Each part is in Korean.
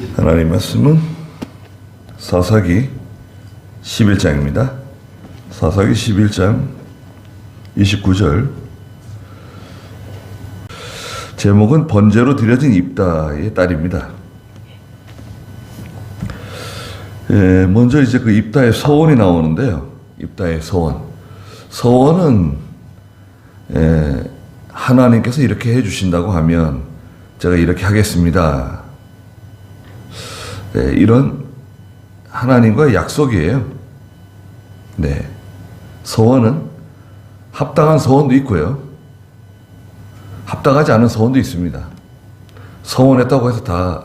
하나님 말씀은 사사기 11장입니다. 사사기 11장 29절. 제목은 번제로 드려진 입다의 딸입니다. 먼저 이제 그 입다의 서원이 나오는데요. 입다의 서원. 서원은 하나님께서 이렇게 해주신다고 하면 제가 이렇게 하겠습니다. 이런 하나님과의 약속이에요. 네. 서원은 합당한 서원도 있고요. 합당하지 않은 서원도 있습니다. 서원했다고 해서 다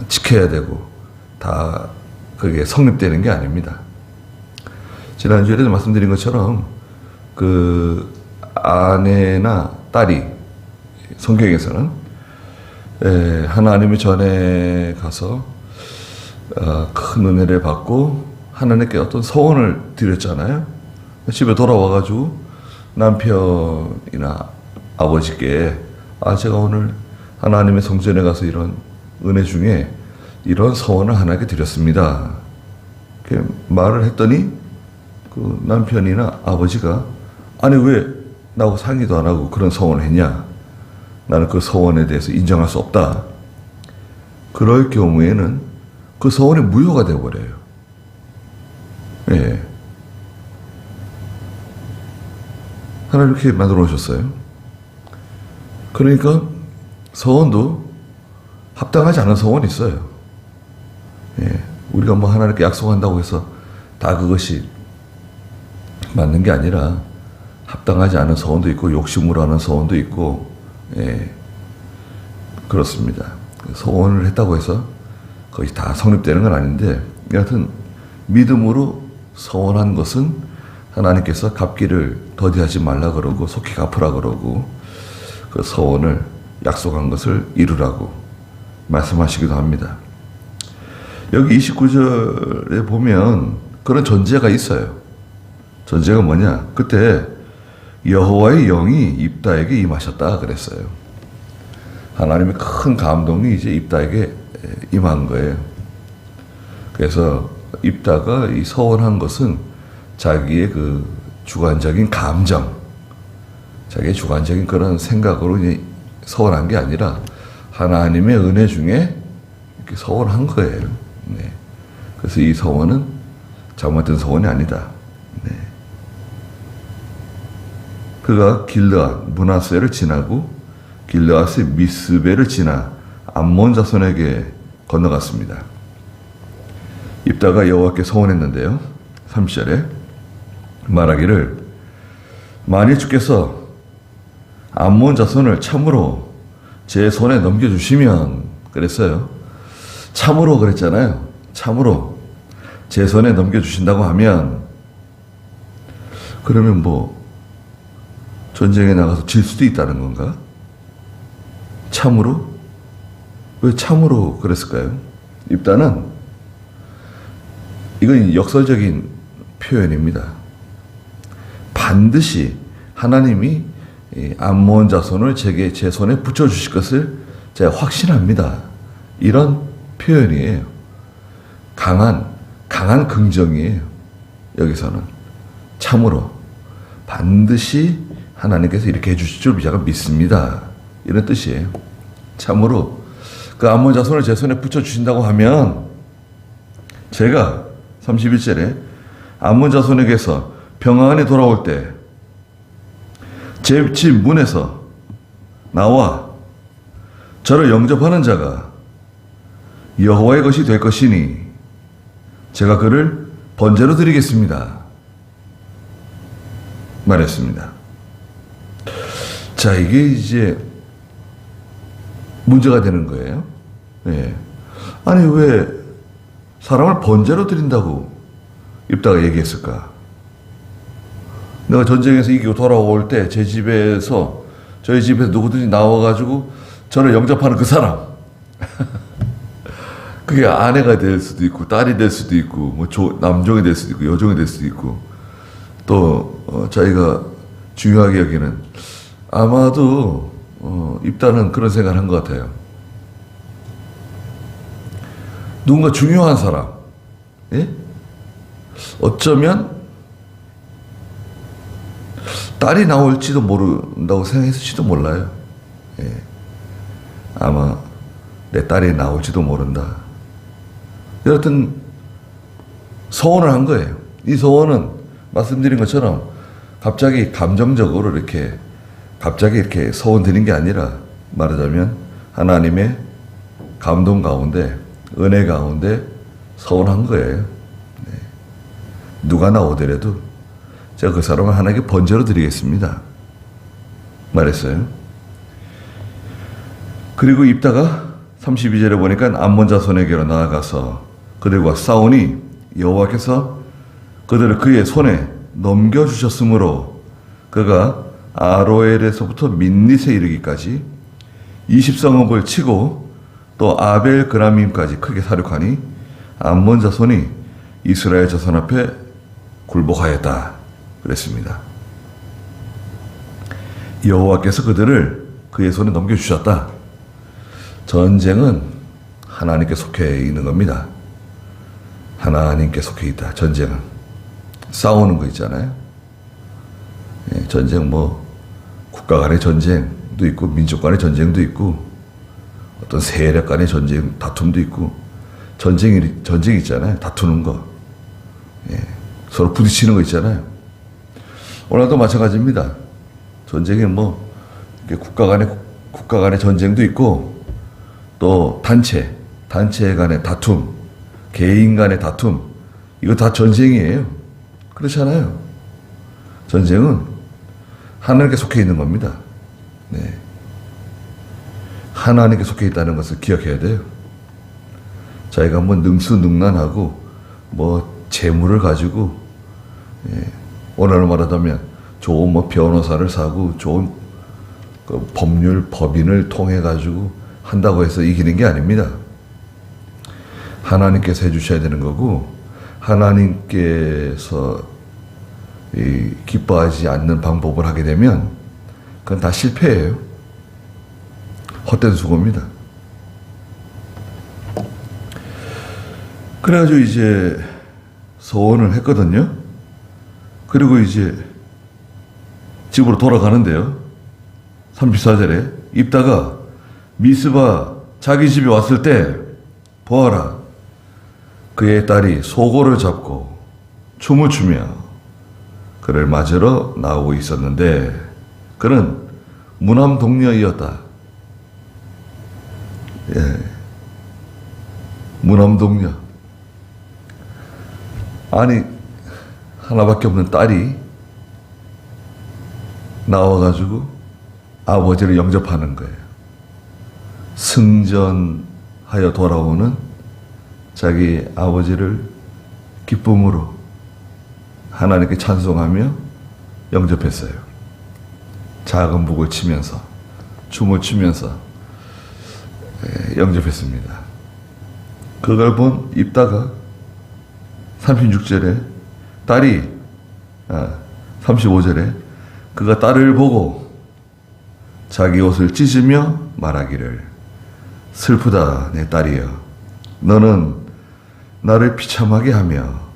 지켜야 되고 다 그게 성립되는 게 아닙니다. 지난주에도 말씀드린 것처럼 그 아내나 딸이 성경에서는 하나님의 전에 가서 큰 은혜를 받고 하나님께 어떤 서원을 드렸잖아요. 집에 돌아와가지고 남편이나 아버지께 제가 오늘 하나님의 성전에 가서 이런 은혜 중에 이런 서원을 하나님께 드렸습니다. 이렇게 말을 했더니 그 남편이나 아버지가 아니 왜 나하고 상의도 안 하고 그런 서원을 했냐? 나는 그 서원에 대해서 인정할 수 없다. 그럴 경우에는 그 서원이 무효가 되어버려요. 예. 하나님 이렇게 만들어 놓으셨어요. 그러니까 서원도 합당하지 않은 서원이 있어요. 예. 우리가 뭐 하나님께 약속한다고 해서 다 그것이 맞는 게 아니라 합당하지 않은 서원도 있고 욕심으로 하는 서원도 있고 예, 그렇습니다. 서원을 했다고 해서 거의 다 성립되는 건 아닌데 여하튼 믿음으로 서원한 것은 하나님께서 갚기를 더디하지 말라 그러고 속히 갚으라 그러고 그 서원을 약속한 것을 이루라고 말씀하시기도 합니다. 여기 29절에 보면 그런 전제가 있어요. 전제가 뭐냐? 그때 여호와의 영이 입다에게 임하셨다 그랬어요. 하나님의 큰 감동이 이제 입다에게 임한 거예요. 그래서 입다가 이 서원한 것은 자기의 그 주관적인 감정, 자기의 주관적인 그런 생각으로 이제 서원한 게 아니라 하나님의 은혜 중에 이렇게 서원한 거예요. 네. 그래서 이 서원은 잘못된 서원이 아니다. 네. 그가 길르앗 므낫세를 지나고 길르앗의 미스베를 지나 암몬 자손에게 건너갔습니다. 입다가 여호와께 서원했는데요. 30절에 말하기를 만일 주께서 암몬 자손을 참으로 제 손에 넘겨주시면 그랬어요. 참으로 그랬잖아요. 참으로 제 손에 넘겨주신다고 하면 그러면 뭐 전쟁에 나가서 질 수도 있다는 건가? 참으로? 왜 참으로 그랬을까요? 입다는 이건 역설적인 표현입니다. 반드시 하나님이 암몬 자손을 제 손에 붙여주실 것을 제가 확신합니다. 이런 표현이에요. 강한 긍정이에요. 여기서는 참으로 반드시 하나님께서 이렇게 해주실 줄 제가 믿습니다. 이런 뜻이에요. 참으로 그 암몬 자손을 제 손에 붙여주신다고 하면 제가 31절에 암몬 자손에게서 평안히 돌아올 때 제 집 문에서 나와 저를 영접하는 자가 여호와의 것이 될 것이니 제가 그를 번제로 드리겠습니다. 말했습니다. 자, 이게 이제 문제가 되는 거예요. 예. 아니, 왜 사람을 번제로 드린다고 입다가 얘기했을까? 내가 전쟁에서 이기고 돌아올 때 제 집에서, 저희 집에서 누구든지 나와가지고 저를 영접하는 그 사람. 그게 아내가 될 수도 있고, 딸이 될 수도 있고, 뭐 남종이 될 수도 있고, 여종이 될 수도 있고, 또, 자기가 중요하게 여기는 아마도 입다는 그런 생각을 한 것 같아요. 누군가 중요한 사람, 예? 어쩌면 딸이 나올지도 모른다고 생각했을지도 몰라요. 예. 아마 내 딸이 나올지도 모른다. 여하튼 소원을 한 거예요. 이 소원은 말씀드린 것처럼 갑자기 감정적으로 갑자기 이렇게 소원 드린 게 아니라, 말하자면 하나님의 감동 가운데, 은혜 가운데 소원한 거예요. 네. 누가 나오더라도 제가 그 사람을 하나님께 번제로 드리겠습니다 말했어요. 그리고 입다가 32절에 보니까 암몬 자손에게로 나아가서 그들과 싸우니 여호와께서 그들을 그의 손에 넘겨주셨으므로 그가 아로엘에서부터 민닛에 이르기까지 20성읍을 치고 또 아벨 그라밈까지 크게 사륙하니 암몬 자손이 이스라엘 자손 앞에 굴복하였다 그랬습니다. 여호와께서 그들을 그의 손에 넘겨주셨다. 전쟁은 하나님께 속해 있는 겁니다. 하나님께 속해 있다. 전쟁은 싸우는 거 있잖아요. 예, 전쟁 국가 간의 전쟁도 있고 민족 간의 전쟁도 있고 어떤 세력 간의 전쟁 다툼도 있고 전쟁 있잖아요. 다투는 거, 예, 서로 부딪히는 거 있잖아요. 오늘도 마찬가지입니다. 전쟁에 국가 간의 전쟁도 있고 또 단체 간의 다툼, 개인 간의 다툼, 이거 다 전쟁이에요. 그렇잖아요. 전쟁은 하나님께 속해 있는 겁니다. 네. 하나님께 속해 있다는 것을 기억해야 돼요. 자기가 능수능란하고 재물을 가지고, 예, 오늘날 말하자면 좋은 변호사를 사고 좋은 법인을 통해 가지고 한다고 해서 이기는 게 아닙니다. 하나님께서 해주셔야 되는 거고, 하나님께서 기뻐하지 않는 방법을 하게 되면 그건 다 실패예요. 헛된 수고입니다. 그래가지고 이제 소원을 했거든요. 그리고 이제 집으로 돌아가는데요. 34절에 입다가 미스바 자기 집에 왔을 때 보아라, 그의 딸이 소고를 잡고 춤을 추며 그를 맞으러 나오고 있었는데 그는 무남 동녀이었다. 예, 무남 동녀. 아니, 하나밖에 없는 딸이 나와가지고 아버지를 영접하는 거예요. 승전하여 돌아오는 자기 아버지를 기쁨으로 하나님께 찬송하며 영접했어요. 작은 북을 치면서, 춤을 추면서 영접했습니다. 그걸 본 입다가 36절에 딸이 35절에 그가 딸을 보고 자기 옷을 찢으며 말하기를, 슬프다 내 딸이여, 너는 나를 비참하게 하며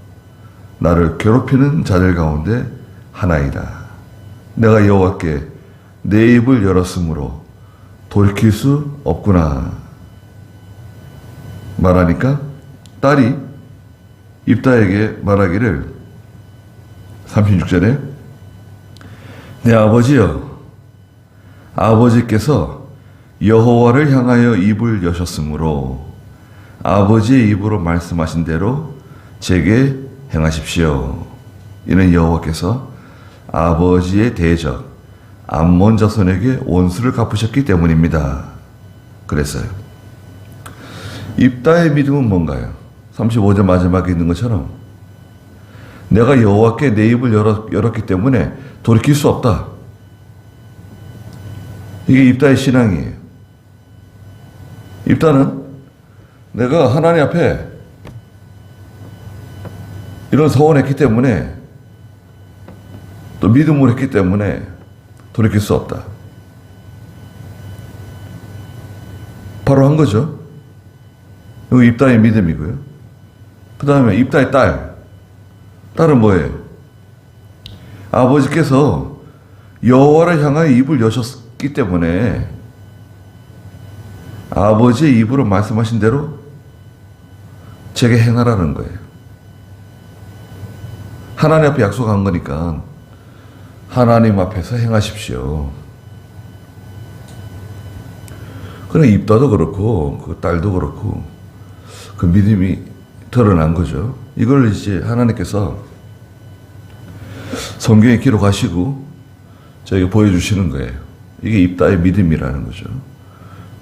나를 괴롭히는 자들 가운데 하나이다. 내가 여호와께 내 입을 열었으므로 돌이킬 수 없구나 말하니까 딸이 입다에게 말하기를, 36절에 내 아버지여, 아버지께서 여호와를 향하여 입을 여셨으므로 아버지의 입으로 말씀하신 대로 제게 행하십시오. 이는 여호와께서 아버지의 대적 암몬 자손에게 원수를 갚으셨기 때문입니다. 그랬어요. 입다의 믿음은 뭔가요? 35절 마지막에 있는 것처럼 내가 여호와께 내 입을 열었기 때문에 돌이킬 수 없다. 이게 입다의 신앙이에요. 입다는 내가 하나님 앞에 이런 소원했기 때문에, 또 믿음으로 했기 때문에 돌이킬 수 없다. 바로 한 거죠. 이거 입다의 믿음이고요. 그 다음에 입다의 딸. 딸은 뭐예요? 아버지께서 여호와를 향하여 입을 여셨기 때문에 아버지의 입으로 말씀하신 대로 제게 행하라는 거예요. 하나님 앞에 약속한 거니까 하나님 앞에서 행하십시오. 그래, 입다도 그렇고 그 딸도 그렇고 그 믿음이 드러난 거죠. 이걸 이제 하나님께서 성경에 기록하시고 저에게 보여주시는 거예요. 이게 입다의 믿음이라는 거죠.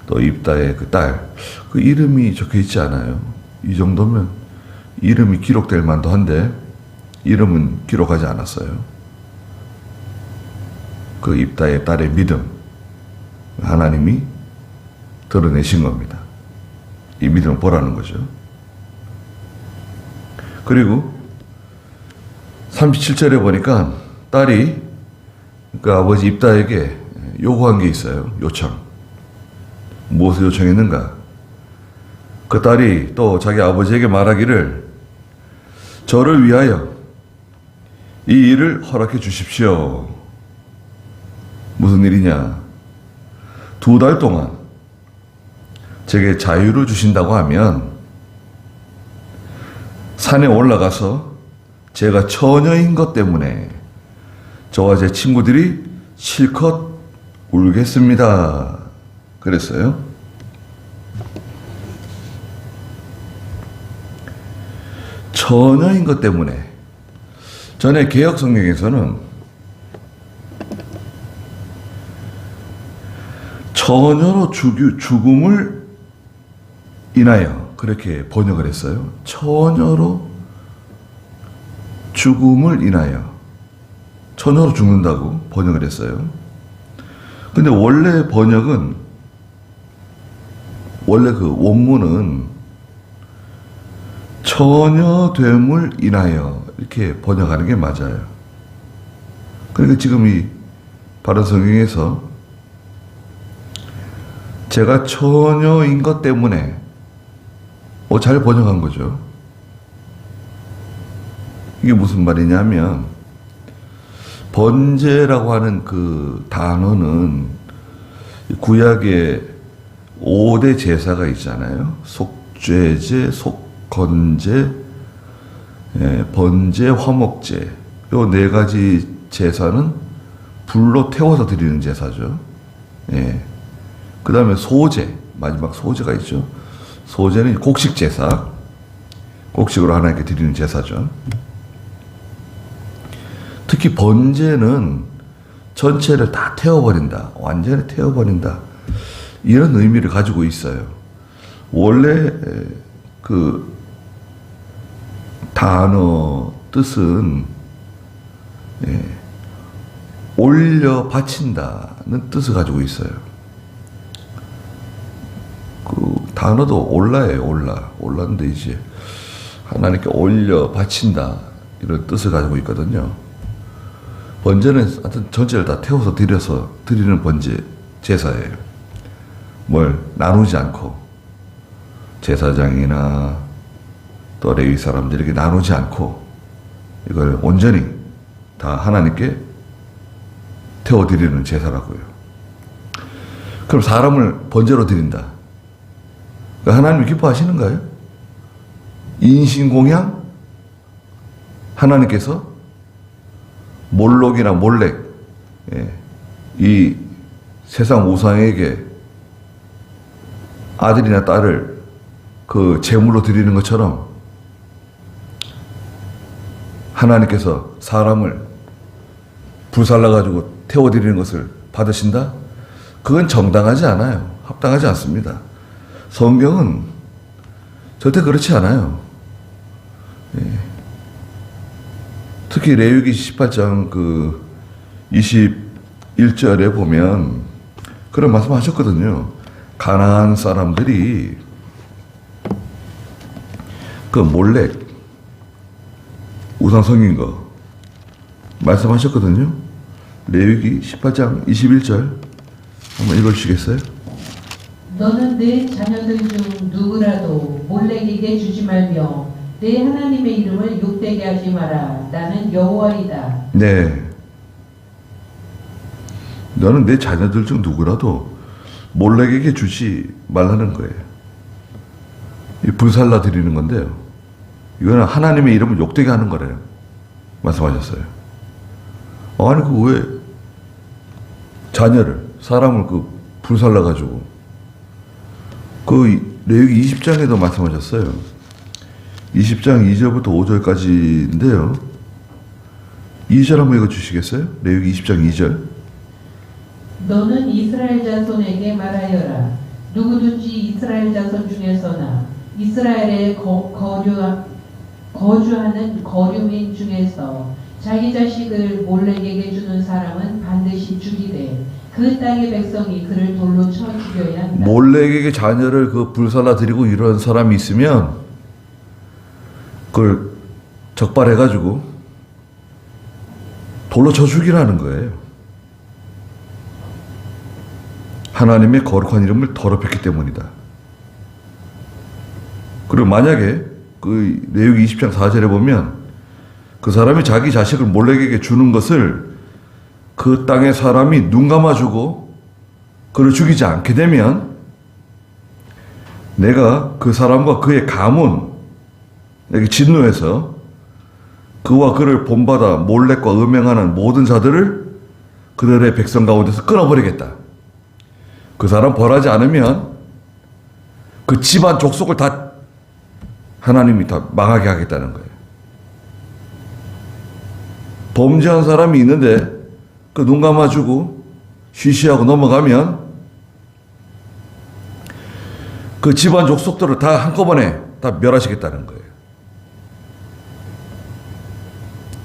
또 입다의 그 딸, 그 이름이 적혀 있지 않아요. 이 정도면 이름이 기록될 만도 한데 이름은 기록하지 않았어요. 그 입다의 딸의 믿음, 하나님이 드러내신 겁니다. 이 믿음을 보라는 거죠. 그리고 37절에 보니까 딸이 그 아버지 입다에게 요구한 게 있어요. 요청. 무엇을 요청했는가? 그 딸이 또 자기 아버지에게 말하기를 저를 위하여 이 일을 허락해 주십시오. 무슨 일이냐? 2달 동안 제게 자유를 주신다고 하면 산에 올라가서 제가 처녀인 것 때문에 저와 제 친구들이 실컷 울겠습니다. 그랬어요. 처녀인 것 때문에. 전에 개역 성경에서는 처녀로 죽음을 인하여 그렇게 번역을 했어요. 처녀로 죽음을 인하여. 처녀로 죽는다고 번역을 했어요. 근데 원래 번역은, 원래 그 원문은 처녀됨을 인하여 이렇게 번역하는 게 맞아요. 그러니까 지금 이 바른 성경에서 제가 처녀인 것 때문에 잘 번역한 거죠. 이게 무슨 말이냐면 번제라고 하는 그 단어는 구약의 5대 제사가 있잖아요. 속죄제, 속건제, 번제, 화목제. 요 4가지 제사는 불로 태워서 드리는 제사죠. 그 다음에 소제, 마지막 소제가 있죠. 소제는 곡식 제사. 곡식으로 하나님께 드리는 제사죠. 특히 번제는 전체를 다 태워버린다. 완전히 태워버린다. 이런 의미를 가지고 있어요. 원래 그 단어 뜻은 올려 바친다는 뜻을 가지고 있어요. 그 단어도 올라예요. 올라인데 이제 하나님께 올려 바친다 이런 뜻을 가지고 있거든요. 번제는 하여튼 전체를 다 태워서 드리는 번제 제사예요. 뭘 나누지 않고 제사장이나 또 레위 사람들에게 나누지 않고 이걸 온전히 다 하나님께 태워드리는 제사라고요. 그럼 사람을 번제로 드린다. 그러니까 하나님이 기뻐하시는가요? 인신공양? 하나님께서 몰록이나 몰렉, 이 세상 우상에게 아들이나 딸을 그 제물로 드리는 것처럼 하나님께서 사람을 불살라가지고 태워드리는 것을 받으신다? 그건 정당하지 않아요. 합당하지 않습니다. 성경은 절대 그렇지 않아요. 특히 레위기 18장 그 21절에 보면 그런 말씀 하셨거든요. 가나안 사람들이 그 몰렉 우상 섬긴 거 말씀하셨거든요. 레위기 18장 21절 한번 읽어주시겠어요? 너는 내 자녀들 중 누구라도 몰렉에게 주지 말며 내 하나님의 이름을 욕되게 하지 마라. 나는 여호와이다. 네. 너는 내 자녀들 중 누구라도 몰렉에게 주지 말라는 거예요. 이 불살라 드리는 건데요. 이거는 하나님의 이름을 욕되게 하는 거래요. 말씀하셨어요. 아니, 왜 자녀를, 사람을 불살라 가지고. 레위기 20장에도 말씀하셨어요. 20장 2절부터 5절까지인데요. 2절 한번 읽어주시겠어요? 레위기 20장 2절. 너는 이스라엘 자손에게 말하여라. 누구든지 이스라엘 자손 중에서나 이스라엘에 거주하는 거류민 중에서 자기 자식을 몰렉에게 주는 사람은 반드시 죽이되 그 땅의 백성이 그를 돌로 쳐 죽여야 한다. 몰렉에게 자녀를 불살라 드리고 이런 사람이 있으면 그걸 적발해가지고 돌로 쳐 죽이라는 거예요. 하나님의 거룩한 이름을 더럽혔기 때문이다. 그리고 만약에 레위기 20장 4절에 보면 그 사람이 자기 자식을 몰렉에게 주는 것을 그 땅의 사람이 눈 감아주고 그를 죽이지 않게 되면 내가 그 사람과 그의 가문에게 진노해서 그와 그를 본받아 몰렉과 음행하는 모든 자들을 그들의 백성 가운데서 끊어버리겠다. 그 사람 벌하지 않으면 그 집안 족속을 다 하나님이 다 망하게 하겠다는 거예요. 범죄한 사람이 있는데 눈 감아주고 쉬쉬하고 넘어가면 그 집안 족속들을 다 한꺼번에 다 멸하시겠다는 거예요.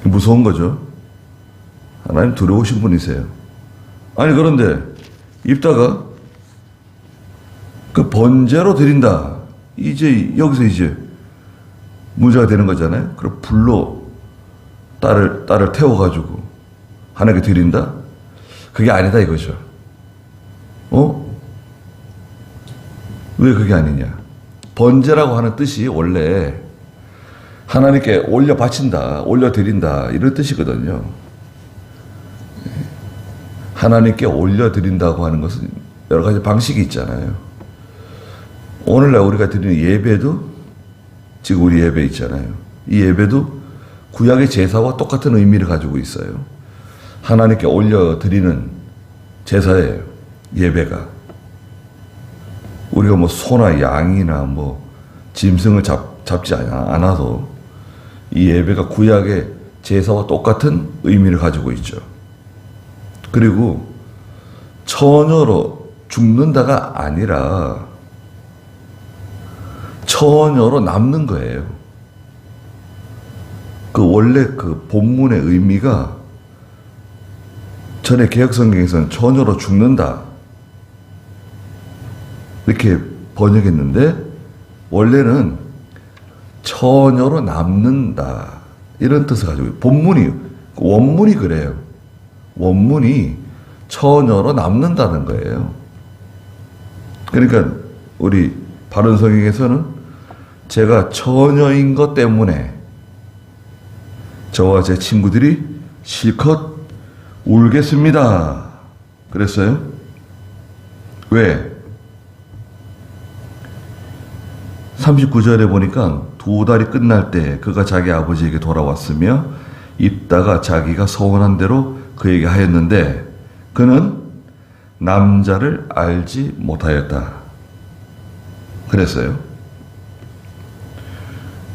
무서운 거죠. 하나님 두려우신 분이세요. 아니, 그런데 입다가 번제로 드린다. 여기서 문제가 되는 거잖아요. 그럼 불로 딸을 태워가지고 하나님께 드린다? 그게 아니다 이거죠. 왜 그게 아니냐? 번제라고 하는 뜻이 원래 하나님께 올려 바친다, 올려 드린다 이런 뜻이거든요. 하나님께 올려 드린다고 하는 것은 여러 가지 방식이 있잖아요. 오늘날 우리가 드리는 예배도 지금 우리 예배 있잖아요. 이 예배도 구약의 제사와 똑같은 의미를 가지고 있어요. 하나님께 올려드리는 제사예요. 예배가. 우리가 소나 양이나 짐승을 잡지 않아도 이 예배가 구약의 제사와 똑같은 의미를 가지고 있죠. 그리고 처녀로 죽는다가 아니라 처녀로 남는 거예요. 원래 본문의 의미가 전에 개혁성경에서는 처녀로 죽는다 이렇게 번역했는데 원래는 처녀로 남는다 이런 뜻을 가지고 원문이 그래요. 원문이 처녀로 남는다는 거예요. 그러니까 우리 바른 성경에서는 제가 처녀인 것 때문에 저와 제 친구들이 실컷 울겠습니다. 그랬어요? 왜? 39절에 보니까 2달이 끝날 때 그가 자기 아버지에게 돌아왔으며 입다가 자기가 서원한 대로 그에게 하였는데 그는 남자를 알지 못하였다. 그랬어요.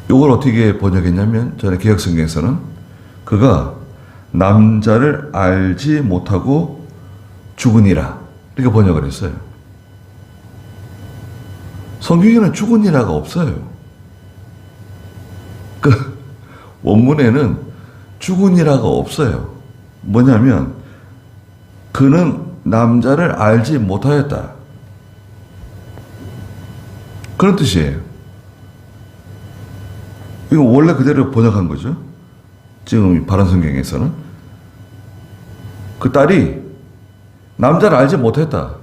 이걸 어떻게 번역했냐면 전에 개혁성경에서는 그가 남자를 알지 못하고 죽으니라 이렇게 번역을 했어요. 성경에는 죽으니라가 없어요. 원문에는 죽으니라가 없어요. 뭐냐면 그는 남자를 알지 못하였다 그런 뜻이에요. 이거 원래 그대로 번역한 거죠. 지금 바른 성경에서는 그 딸이 남자를 알지 못했다.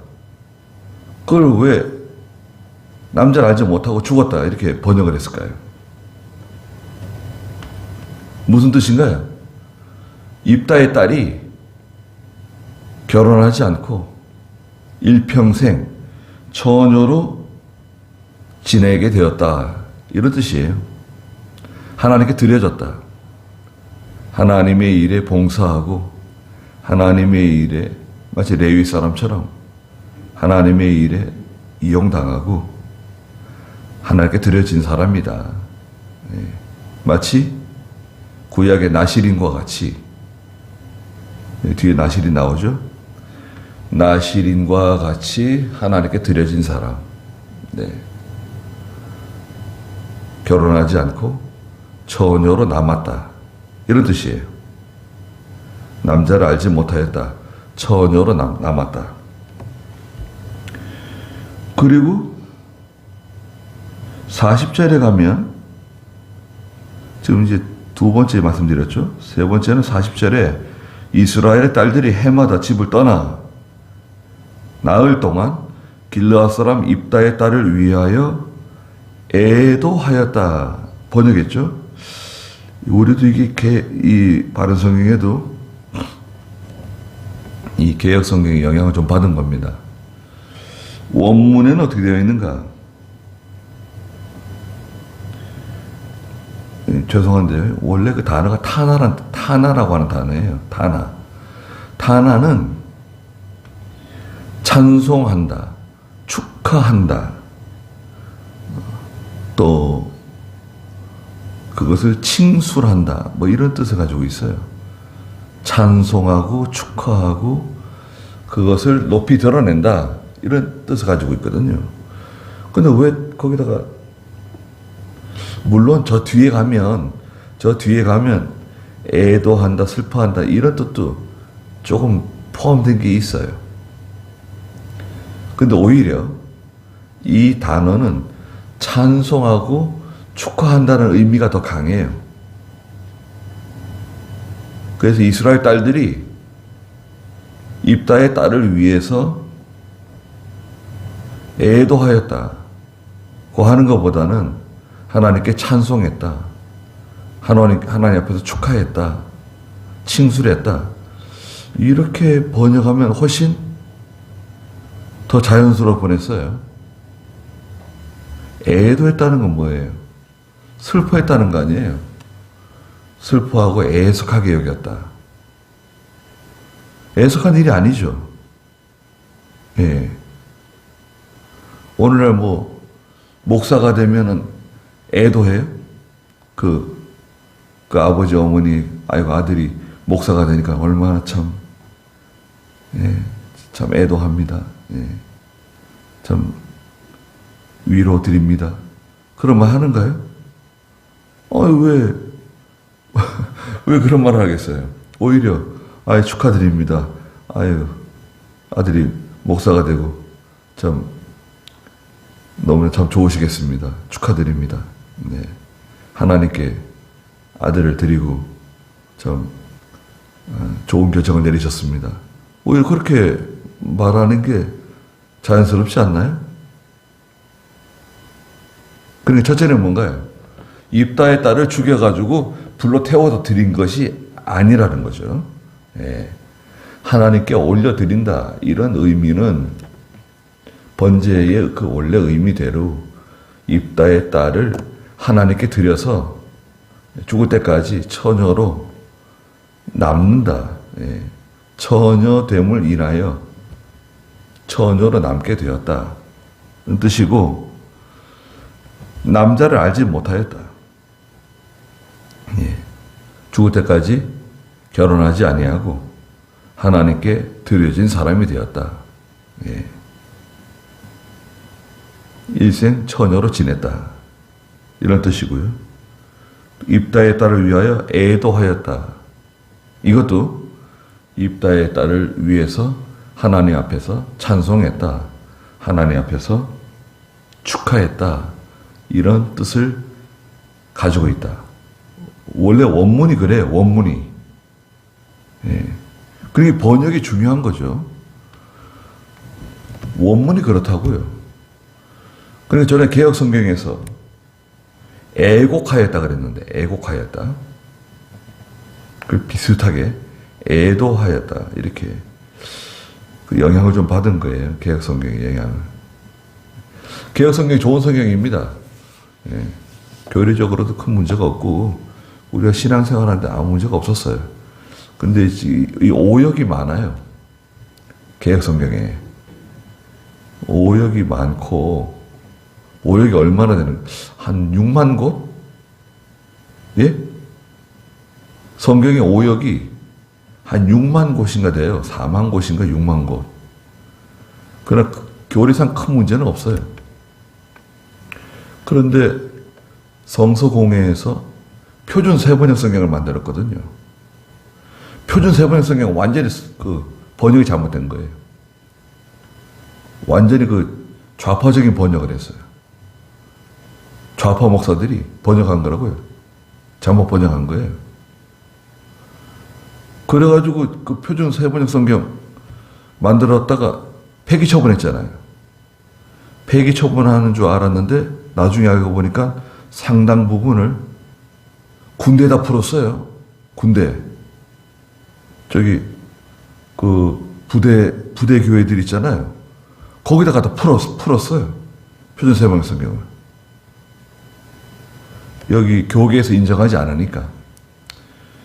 그걸 왜 남자를 알지 못하고 죽었다 이렇게 번역을 했을까요? 무슨 뜻인가요? 입다의 딸이 결혼하지 않고 일평생 처녀로 지내게 되었다 이런 뜻이에요. 하나님께 드려졌다. 하나님의 일에 봉사하고 하나님의 일에 마치 레위 사람처럼 하나님의 일에 이용당하고 하나님께 드려진 사람이다. 마치 구약의 나실인과 같이 뒤에 나실인 나오죠. 나실인과 같이 하나님께 드려진 사람. 결혼하지 않고 처녀로 남았다. 이런 뜻이에요. 남자를 알지 못하였다. 처녀로 남았다. 그리고 40절에 가면 지금 이제 두 번째 말씀드렸죠. 세 번째는 40절에 이스라엘의 딸들이 해마다 집을 떠나 나흘 동안 길르앗 사람 입다의 딸을 위하여 애도하였다 번역했죠. 우리도 이게 이 바른 성경에도 이 개역 성경의 영향을 좀 받은 겁니다. 원문에는 어떻게 되어 있는가? 죄송한데 원래 그 단어가 타나라고 하는 단어예요. 타나는 찬송한다, 축하한다, 또 그것을 칭술한다, 뭐 이런 뜻을 가지고 있어요. 찬송하고 축하하고 그것을 높이 드러낸다 이런 뜻을 가지고 있거든요. 근데 왜 거기다가 물론 저 뒤에 가면 애도한다, 슬퍼한다 이런 뜻도 조금 포함된 게 있어요. 근데 오히려 이 단어는 찬송하고 축하한다는 의미가 더 강해요. 그래서 이스라엘 딸들이 입다의 딸을 위해서 애도하였다 고 하는 것보다는 하나님께 찬송했다, 하나님 앞에서 축하했다, 칭술했다 이렇게 번역하면 훨씬 더 자연스러울 뻔했어요. 애도했다는 건 뭐예요? 슬퍼했다는 거 아니에요? 슬퍼하고 애석하게 여겼다. 애석한 일이 아니죠. 예. 오늘날 뭐 목사가 되면은 애도해요? 그 아버지 어머니 아이고 아들이 목사가 되니까 얼마나 참 애도합니다. 참 위로 드립니다. 그런 말 하는가요? 왜 그런 말을 하겠어요? 오히려 축하드립니다. 아들이 목사가 되고 참 너무나 참 좋으시겠습니다. 축하드립니다. 하나님께 아들을 드리고 참 좋은 결정을 내리셨습니다. 오히려 그렇게 말하는 게 자연스럽지 않나요? 그러니까 첫째는 뭔가요? 입다의 딸을 죽여가지고 불로 태워서 드린 것이 아니라는 거죠. 하나님께 올려드린다 이런 의미는 번제의 그 원래 의미대로 입다의 딸을 하나님께 드려서 죽을 때까지 처녀로 남는다. 처녀됨을 인하여 처녀로 남게 되었다. 는 뜻이고 남자를 알지 못하였다. 죽을 때까지 결혼하지 아니하고 하나님께 드려진 사람이 되었다. 일생 처녀로 지냈다. 이런 뜻이고요. 입다의 딸을 위하여 애도하였다. 이것도 입다의 딸을 위해서 하나님 앞에서 찬송했다. 하나님 앞에서 축하했다. 이런 뜻을 가지고 있다. 원래 원문이 그래요. 원문이. 그게 번역이 중요한 거죠. 원문이 그렇다고요. 그러니까 전에 개혁 성경에서 애곡하였다 그랬는데, 애곡하였다. 그 비슷하게 애도하였다. 이렇게 그 영향을 좀 받은 거예요. 개혁 성경의 영향을. 개혁 성경이 좋은 성경입니다. 예. 교리적으로도 큰 문제가 없고, 우리가 신앙생활하는데 아무 문제가 없었어요. 근데 이 오역이 많아요. 개혁 성경에. 오역이 많고, 오역이 얼마나 되는, 한 6만 곳? 예? 성경의 오역이 한 6만 곳인가 돼요. 4만 곳인가 6만 곳. 그러나 교리상 큰 문제는 없어요. 그런데 성서공회에서 표준 세번역 성경을 만들었거든요. 표준 세번역 성경은 완전히 그 번역이 잘못된 거예요. 완전히 그 좌파적인 번역을 했어요. 좌파 목사들이 번역한 거라고요. 잘못 번역한 거예요. 그래가지고 그 표준 세번역 성경 만들었다가 폐기 처분했잖아요. 폐기 처분하는 줄 알았는데 나중에 알고 보니까 상당 부분을 군대에다 풀었어요. 군대. 저기 그 부대 교회들 있잖아요. 거기다 갖다 풀었어요. 표준 세번역 성경을. 여기 교계에서 인정하지 않으니까.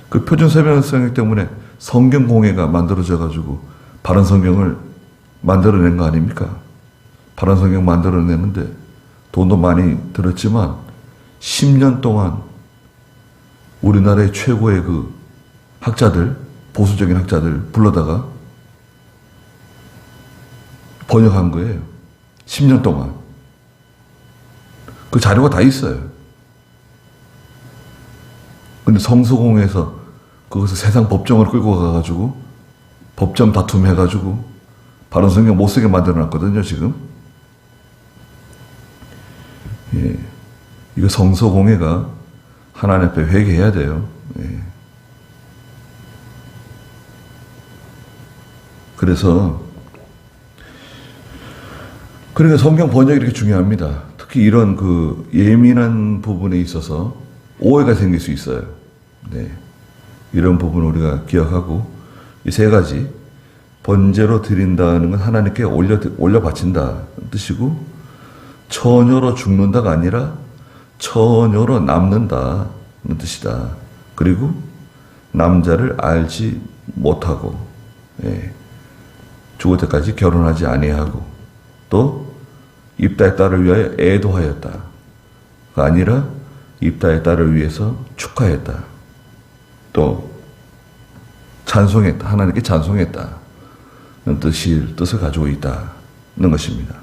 그 표준 세번역 성경 때문에 성경공회가 만들어져가지고 바른 성경을 만들어낸 거 아닙니까? 바른 성경 만들어내는데 돈도 많이 들었지만 10년 동안 우리나라의 최고의 그 학자들, 보수적인 학자들 불러다가 번역한 거예요. 10년 동안. 그 자료가 다 있어요. 근데 성서공회에서 그것을 세상 법정으로 끌고 가가지고 법정 다툼 해가지고 바른 성경 못 쓰게 만들어놨거든요, 지금. 예. 이거 성서공회가 하나님 앞에 회개해야 돼요. 예. 그러니까 성경 번역이 이렇게 중요합니다. 특히 이런 그 예민한 부분에 있어서 오해가 생길 수 있어요. 네. 이런 부분을 우리가 기억하고, 이 세 가지, 번제로 드린다는 건 하나님께 올려 바친다는 뜻이고, 처녀로 죽는다가 아니라 처녀로 남는다는 뜻이다. 그리고 남자를 알지 못하고, 예. 죽을 때까지 결혼하지 아니하고, 또 입다의 딸을 위하여 애도하였다가 아니라 입다의 딸을 위해서 축하했다. 또 찬송했다. 하나님께 찬송했다는 뜻을 가지고 있다는 것입니다.